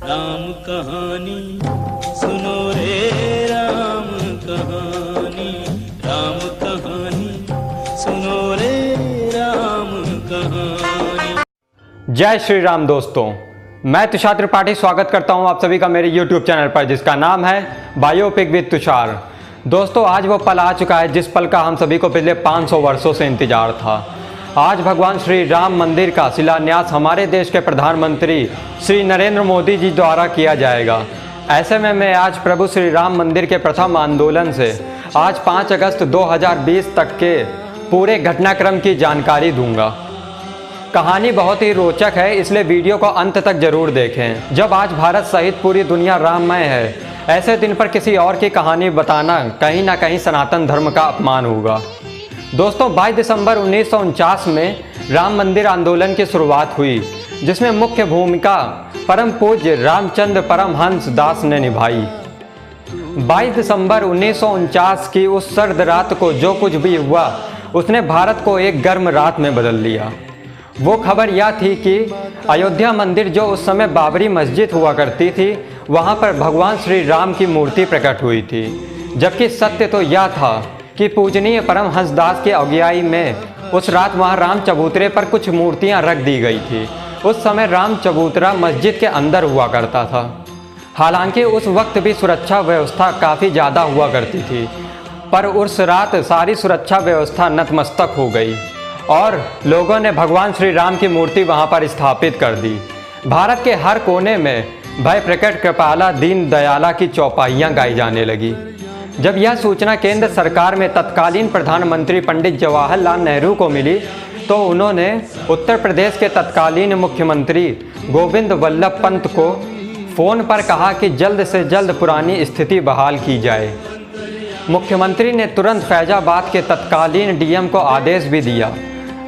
राम कहानी सुनो रे राम कहानी, राम कहानी सुनो रे राम कहानी। जय श्री राम दोस्तों, मैं तुषार त्रिपाठी स्वागत करता हूं आप सभी का मेरे YouTube चैनल पर जिसका नाम है बायोपिक विद तुषार। दोस्तों, आज वो पल आ चुका है जिस पल का हम सभी को पिछले 500 वर्षों से इंतजार था। आज भगवान श्री राम मंदिर का शिलान्यास हमारे देश के प्रधानमंत्री श्री नरेंद्र मोदी जी द्वारा किया जाएगा। ऐसे में मैं आज प्रभु श्री राम मंदिर के प्रथम आंदोलन से आज 5 अगस्त 2020 तक के पूरे घटनाक्रम की जानकारी दूंगा। कहानी बहुत ही रोचक है, इसलिए वीडियो को अंत तक जरूर देखें। जब आज भारत सहित पूरी दुनिया राममय है, ऐसे दिन पर किसी और की कहानी बताना कहीं ना कहीं सनातन धर्म का अपमान होगा। दोस्तों, 22 दिसंबर 1949 में राम मंदिर आंदोलन की शुरुआत हुई, जिसमें मुख्य भूमिका परम पूज्य रामचंद्र परमहंस दास ने निभाई। 22 दिसंबर 1949 की उस सर्द रात को जो कुछ भी हुआ उसने भारत को एक गर्म रात में बदल दिया। वो खबर यह थी कि अयोध्या मंदिर, जो उस समय बाबरी मस्जिद हुआ करती थी, वहाँ पर भगवान श्री राम की मूर्ति प्रकट हुई थी। जबकि सत्य तो यह था कि पूजनीय परमहंस दास की अगुवाई में उस रात वहाँ राम चबूतरे पर कुछ मूर्तियाँ रख दी गई थी। उस समय राम चबूतरा मस्जिद के अंदर हुआ करता था। हालांकि उस वक्त भी सुरक्षा व्यवस्था काफ़ी ज़्यादा हुआ करती थी, पर उस रात सारी सुरक्षा व्यवस्था नतमस्तक हो गई और लोगों ने भगवान श्री राम की मूर्ति वहाँ पर स्थापित कर दी। भारत के हर कोने में भय प्रकट कृपाला दीन दयाला की चौपाइयाँ गाई जाने लगी। जब यह सूचना केंद्र सरकार में तत्कालीन प्रधानमंत्री पंडित जवाहरलाल नेहरू को मिली, तो उन्होंने उत्तर प्रदेश के तत्कालीन मुख्यमंत्री गोविंद वल्लभ पंत को फ़ोन पर कहा कि जल्द से जल्द पुरानी स्थिति बहाल की जाए। मुख्यमंत्री ने तुरंत फैजाबाद के तत्कालीन डीएम को आदेश भी दिया,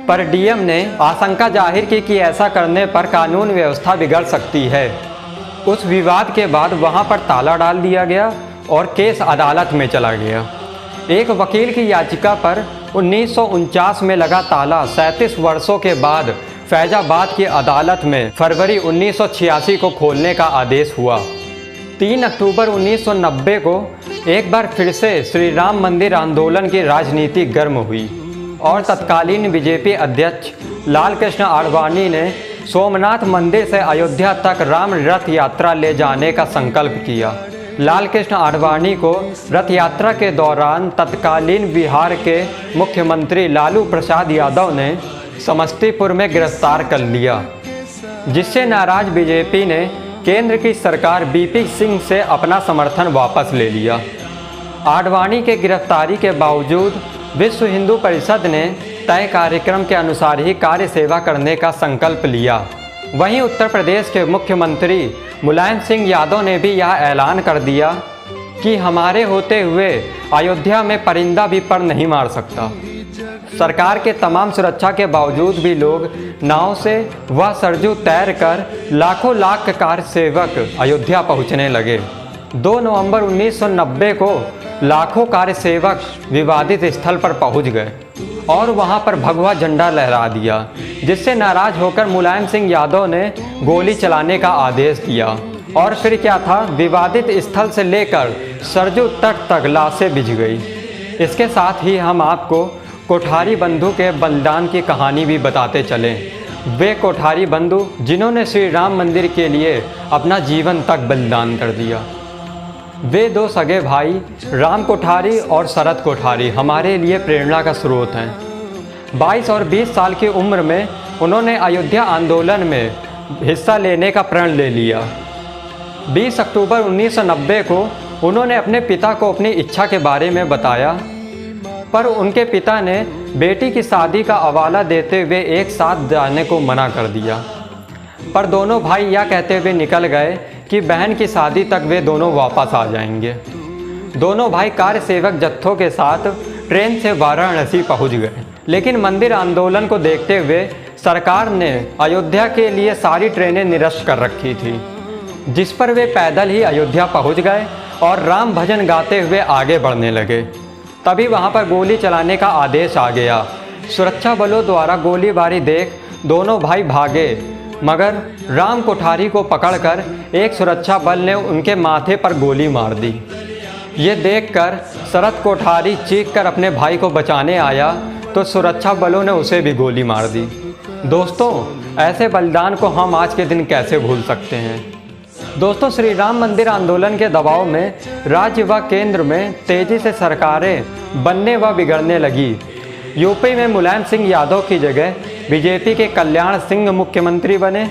पर डीएम ने आशंका जाहिर की कि ऐसा करने पर कानून व्यवस्था बिगड़ सकती है। उस विवाद के बाद वहां पर ताला डाल दिया गया और केस अदालत में चला गया। एक वकील की याचिका पर 1949 में लगा ताला 37 वर्षों के बाद फैजाबाद की अदालत में फरवरी 1986 को खोलने का आदेश हुआ। 3 अक्टूबर 1990 को एक बार फिर से श्री राम मंदिर आंदोलन की राजनीति गर्म हुई और तत्कालीन बीजेपी अध्यक्ष लाल कृष्ण आडवाणी ने सोमनाथ मंदिर से अयोध्या तक राम रथ यात्रा ले जाने का संकल्प किया। लाल कृष्ण आडवाणी को रथ यात्रा के दौरान तत्कालीन बिहार के मुख्यमंत्री लालू प्रसाद यादव ने समस्तीपुर में गिरफ्तार कर लिया, जिससे नाराज बीजेपी ने केंद्र की सरकार बीपी सिंह से अपना समर्थन वापस ले लिया। आडवाणी के गिरफ्तारी के बावजूद विश्व हिंदू परिषद ने तय कार्यक्रम के अनुसार ही कार्य सेवा करने का संकल्प लिया। वहीं उत्तर प्रदेश के मुख्यमंत्री मुलायम सिंह यादव ने भी यह ऐलान कर दिया कि हमारे होते हुए अयोध्या में परिंदा भी पर नहीं मार सकता। सरकार के तमाम सुरक्षा के बावजूद भी लोग नाव से व सरजू तैर कर लाखों लाख कार सेवक अयोध्या पहुंचने लगे। 2 नवंबर 1990 को लाखों कार्य सेवक विवादित स्थल पर पहुंच गए और वहां पर भगवा झंडा लहरा दिया, जिससे नाराज होकर मुलायम सिंह यादव ने गोली चलाने का आदेश दिया। और फिर क्या था, विवादित स्थल से लेकर सरजू तट तक लाशें बिछ गई। इसके साथ ही हम आपको कोठारी बंधु के बलिदान की कहानी भी बताते चलें। वे कोठारी बंधु जिन्होंने श्री राम मंदिर के लिए अपना जीवन तक बलिदान कर दिया। वे 2 सगे भाई राम कोठारी और शरद कोठारी हमारे लिए प्रेरणा का स्रोत हैं। 22 और 20 साल की उम्र में उन्होंने अयोध्या आंदोलन में हिस्सा लेने का प्रण ले लिया। 20 अक्टूबर 1990 को उन्होंने अपने पिता को अपनी इच्छा के बारे में बताया, पर उनके पिता ने बेटी की शादी का हवाला देते हुए एक साथ जाने को मना कर दिया। पर दोनों भाई यह कहते हुए निकल गए कि बहन की शादी तक वे दोनों वापस आ जाएंगे। दोनों भाई कार्य सेवक जत्थों के साथ ट्रेन से वाराणसी पहुंच गए, लेकिन मंदिर आंदोलन को देखते हुए सरकार ने अयोध्या के लिए सारी ट्रेनें निरस्त कर रखी थी, जिस पर वे पैदल ही अयोध्या पहुंच गए और राम भजन गाते हुए आगे बढ़ने लगे। तभी वहां पर गोली चलाने का आदेश आ गया। सुरक्षा बलों द्वारा गोलीबारी देख दोनों भाई भागे, मगर राम कोठारी को पकड़कर एक सुरक्षा बल ने उनके माथे पर गोली मार दी। ये देखकर शरद कोठारी चीखकर अपने भाई को बचाने आया तो सुरक्षा बलों ने उसे भी गोली मार दी। दोस्तों, ऐसे बलिदान को हम आज के दिन कैसे भूल सकते हैं। दोस्तों, श्री राम मंदिर आंदोलन के दबाव में राज्य व केंद्र में तेजी से सरकारें बनने व बिगड़ने लगी। यूपी में मुलायम सिंह यादव की जगह बीजेपी के कल्याण सिंह मुख्यमंत्री बने,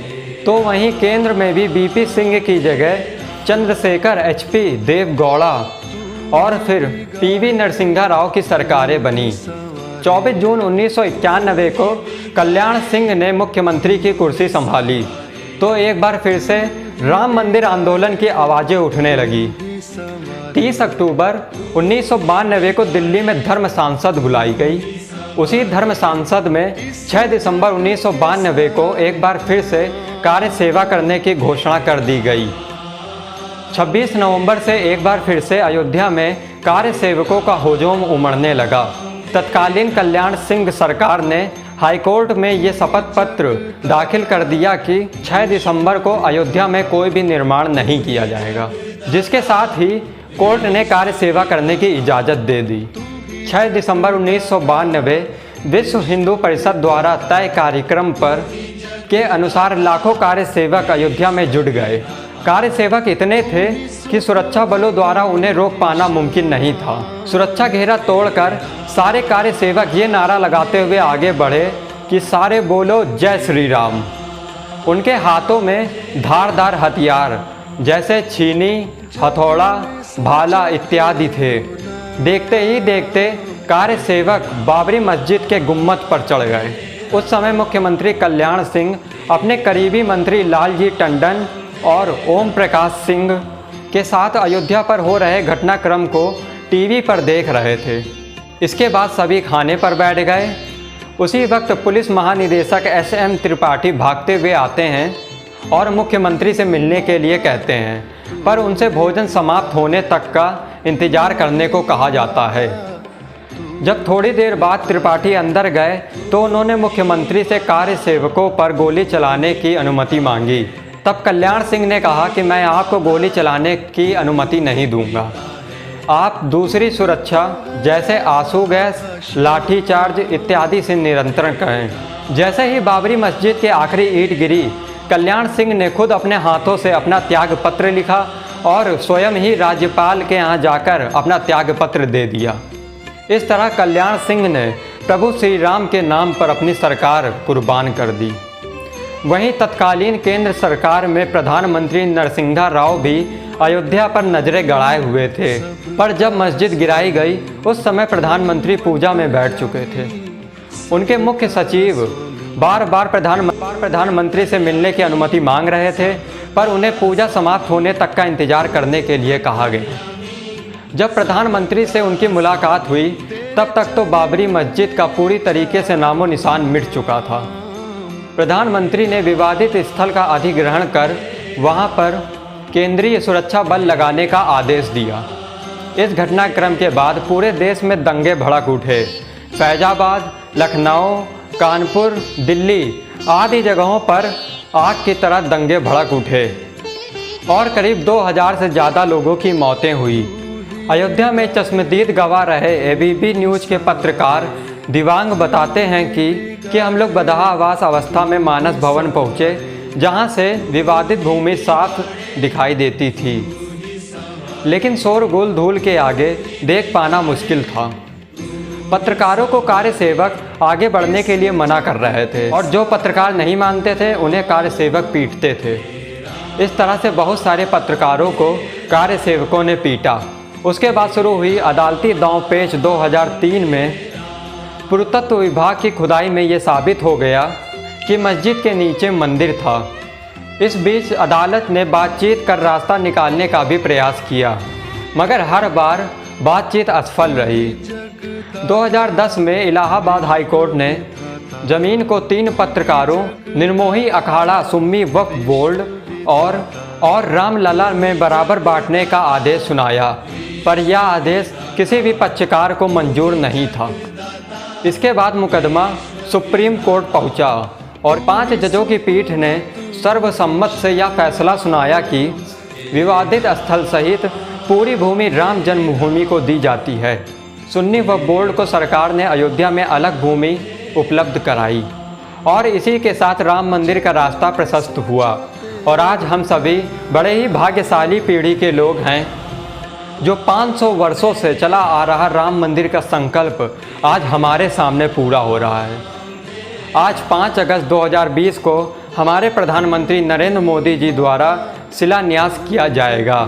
तो वहीं केंद्र में भी बीपी सिंह की जगह चंद्रशेखर HP देवगौड़ा और फिर PV नरसिंहा राव की सरकारें बनी। 24 जून 1991 को कल्याण सिंह ने मुख्यमंत्री की कुर्सी संभाली तो एक बार फिर से राम मंदिर आंदोलन की आवाज़ें उठने लगी। 30 अक्टूबर 1992 को दिल्ली में धर्म सांसद बुलाई गई। उसी धर्म सांसद में 6 दिसंबर 1992 को एक बार फिर से कार्य सेवा करने की घोषणा कर दी गई। 26 नवंबर से एक बार फिर से अयोध्या में कार्य सेवकों का हुजूम उमड़ने लगा। तत्कालीन कल्याण सिंह सरकार ने हाईकोर्ट में ये शपथ पत्र दाखिल कर दिया कि 6 दिसंबर को अयोध्या में कोई भी निर्माण नहीं किया जाएगा, जिसके साथ ही कोर्ट ने कार्य सेवा करने की इजाज़त दे दी। 6 दिसंबर 1992 विश्व हिंदू परिषद द्वारा तय कार्यक्रम पर के अनुसार लाखों कार्य सेवक अयोध्या में जुट गए। कार्य सेवक इतने थे कि सुरक्षा बलों द्वारा उन्हें रोक पाना मुमकिन नहीं था। सुरक्षा घेरा तोड़कर सारे कार्य सेवक ये नारा लगाते हुए आगे बढ़े कि सारे बोलो जय श्री राम। उनके हाथों में धारदार हथियार जैसे छीनी, हथौड़ा, भाला इत्यादि थे। देखते ही देखते कार्य सेवक बाबरी मस्जिद के गुम्मद पर चढ़ गए। उस समय मुख्यमंत्री कल्याण सिंह अपने करीबी मंत्री लालजी टंडन और ओम प्रकाश सिंह के साथ अयोध्या पर हो रहे घटनाक्रम को टीवी पर देख रहे थे। इसके बाद सभी खाने पर बैठ गए। उसी वक्त पुलिस महानिदेशक SM त्रिपाठी भागते हुए आते हैं और मुख्यमंत्री से मिलने के लिए कहते हैं, पर उनसे भोजन समाप्त होने तक का इंतजार करने को कहा जाता है। जब थोड़ी देर बाद त्रिपाठी अंदर गए तो उन्होंने मुख्यमंत्री से कार्य सेवकों पर गोली चलाने की अनुमति मांगी। तब कल्याण सिंह ने कहा कि मैं आपको गोली चलाने की अनुमति नहीं दूंगा। आप दूसरी सुरक्षा जैसे आंसू गैस, लाठीचार्ज इत्यादि से नियंत्रण करें। जैसे ही बाबरी मस्जिद के आखिरी ईंट गिरी, कल्याण सिंह ने खुद अपने हाथों से अपना त्याग पत्र लिखा और स्वयं ही राज्यपाल के यहाँ जाकर अपना त्याग पत्र दे दिया। इस तरह कल्याण सिंह ने प्रभु श्री राम के नाम पर अपनी सरकार कुर्बान कर दी। वहीं तत्कालीन केंद्र सरकार में प्रधानमंत्री नरसिंहा राव भी अयोध्या पर नजरें गड़ाए हुए थे, पर जब मस्जिद गिराई गई उस समय प्रधानमंत्री पूजा में बैठ चुके थे। उनके मुख्य सचिव बार बार प्रधानमंत्री से मिलने की अनुमति मांग रहे थे, पर उन्हें पूजा समाप्त होने तक का इंतजार करने के लिए कहा गया। जब प्रधानमंत्री से उनकी मुलाकात हुई तब तक तो बाबरी मस्जिद का पूरी तरीके से नामो निशान मिट चुका था। प्रधानमंत्री ने विवादित स्थल का अधिग्रहण कर वहां पर केंद्रीय सुरक्षा बल लगाने का आदेश दिया। इस घटनाक्रम के बाद पूरे देश में दंगे भड़क उठे। फैजाबाद, लखनऊ, कानपुर, दिल्ली आदि जगहों पर आग की तरह दंगे भड़क उठे और करीब 2000 से ज़्यादा लोगों की मौतें हुई। अयोध्या में चश्मदीद गवाह रहे ABP न्यूज़ के पत्रकार दिवांग बताते हैं कि हम लोग बदहावास अवस्था में मानस भवन पहुँचे, जहाँ से विवादित भूमि साफ दिखाई देती थी, लेकिन शोरगुल धूल के आगे देख पाना मुश्किल था। पत्रकारों को कार्य सेवक आगे बढ़ने के लिए मना कर रहे थे और जो पत्रकार नहीं मानते थे उन्हें कार्य सेवक पीटते थे। इस तरह से बहुत सारे पत्रकारों को कार्य सेवकों ने पीटा। उसके बाद शुरू हुई अदालती दांवपेच। 2003 में पुरातत्व विभाग की खुदाई में ये साबित हो गया कि मस्जिद के नीचे मंदिर था। इस बीच अदालत ने बातचीत कर रास्ता निकालने का भी प्रयास किया, मगर हर बार बातचीत असफल रही। 2010 में इलाहाबाद हाईकोर्ट ने जमीन को 3 पत्रकारों निर्मोही अखाड़ा सुन्नी वक्फ बोर्ड और रामलला में बराबर बांटने का आदेश सुनाया, पर यह आदेश किसी भी पक्षकार को मंजूर नहीं था। इसके बाद मुकदमा सुप्रीम कोर्ट पहुंचा और 5 जजों की पीठ ने सर्वसम्मत से यह फैसला सुनाया कि विवादित स्थल सहित पूरी भूमि राम जन्मभूमि को दी जाती है। सुन्नी वक्फ बोर्ड को सरकार ने अयोध्या में अलग भूमि उपलब्ध कराई और इसी के साथ राम मंदिर का रास्ता प्रशस्त हुआ। और आज हम सभी बड़े ही भाग्यशाली पीढ़ी के लोग हैं जो 500 वर्षों से चला आ रहा राम मंदिर का संकल्प आज हमारे सामने पूरा हो रहा है। आज 5 अगस्त 2020 को हमारे प्रधानमंत्री नरेंद्र मोदी जी द्वारा शिलान्यास किया जाएगा।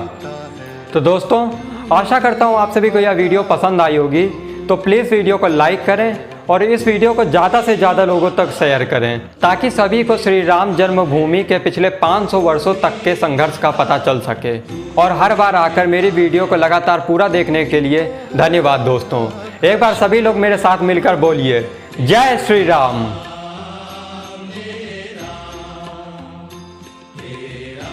तो दोस्तों, आशा करता हूँ आप सभी को यह वीडियो पसंद आई होगी, तो प्लीज़ वीडियो को लाइक करें और इस वीडियो को ज़्यादा से ज़्यादा लोगों तक शेयर करें ताकि सभी को श्री राम जन्मभूमि के पिछले 500 वर्षों तक के संघर्ष का पता चल सके। और हर बार आकर मेरी वीडियो को लगातार पूरा देखने के लिए धन्यवाद दोस्तों। एक बार सभी लोग मेरे साथ मिलकर बोलिए, जय श्री राम।